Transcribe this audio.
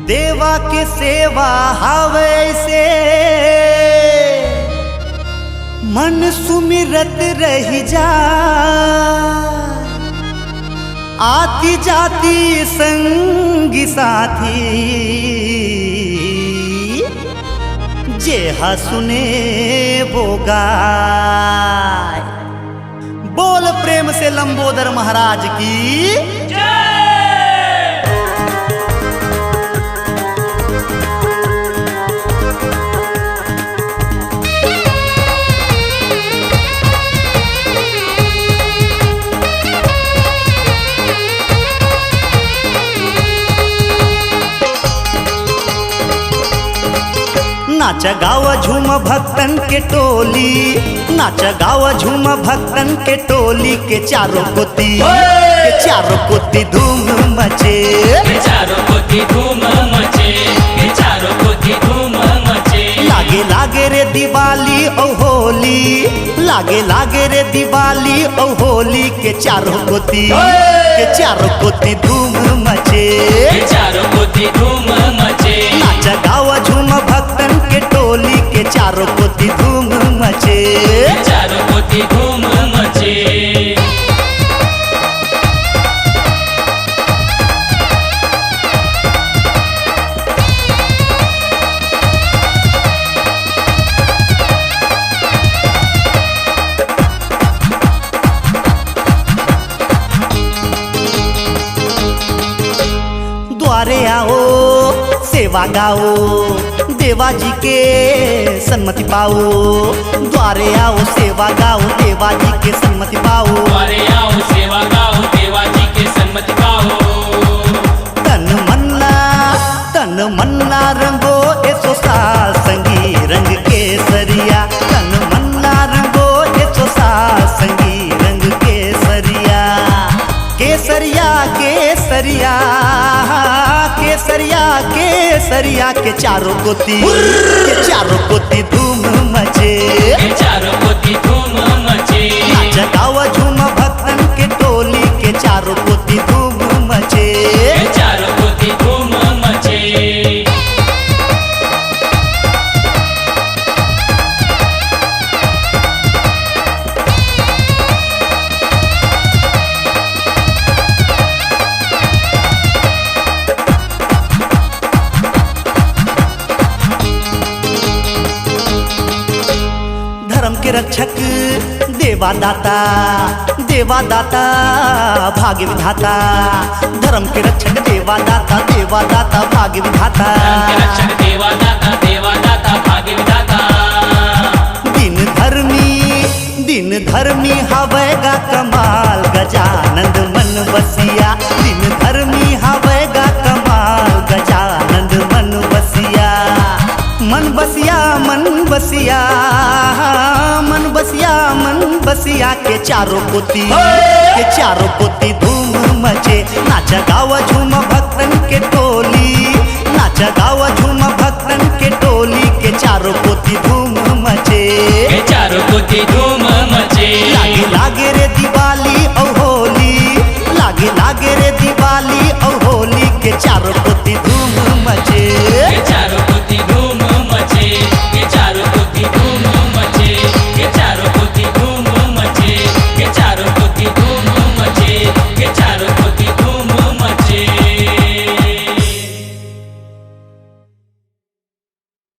देवा के सेवा हवे से मन सुमिरत रही जा। आती जाती संगी साथी जेहा सुने वो गाय। बोल प्रेम से लंबोदर महाराज की जय। नाच गावा झूम भक्तन के टोली, नाच गावा झूम भक्तन के टोली के चारों कोती धूम मचे, के चारों कोती धूम मचे, के चारों कोती धूम मचे। लागे लागे रे दिवाली ओ होली, लागे लागे रे दिवाली ओ होली के चारों कोती धूम मचे, के चारों कोती धूम मचे। नाच गावा झूम भक्तन के टोली के चारों कोती धूम मचे, के चारों कोती धूम मचे। द्वारे आओ सेवा गाओ, देवा जी के सन्मति पाओ। द्वारे आओ सेवा गाओ, देवा जी के सन्मति पाओ। द्वारे आओ सेवा गाओ, देवा जी के सन्मति पाओ। तन मन्ना रंगो एसो साल संगी रंग केसरिया। तन मन्ना रंगो एसो साल संगी रंग केसरिया। केसरिया केसरिया केसरिया केसरिया के चारों कोती धूम मचे, के चारों कोती धूम मचे। नाच गावा झूम भक्तन के टोली के चारों कोती धूम मचे, के चारों कोती धूम मचे। धर्म के रक्षक देवा दाता, देवा दाता भाग्य विधाता। धर्म के रक्षक देवा दाता, देवा दाता भाग्य विधाता। धर्म के रक्षक देवा दाता, देवा दाता भाग्य विधाता। दिन धर्मी हवेगा कमाल गजानंद मन बसिया। दिन धर्मी हवेगा कमाल गजानंद मन बसिया। मन बसिया मन बसिया मन बसिया मन बसिया के चारों कोती धूम मचे। नाच गावा झूम भक्तन के टोली, नाच गावा झूम भक्तन के टोली के चारों कोती धूम मचे, के चारों कोती धूम मचे। लागे लागे रे दिवाली ओ होली, लागे लागे रे दिवाली ओ होली के चारों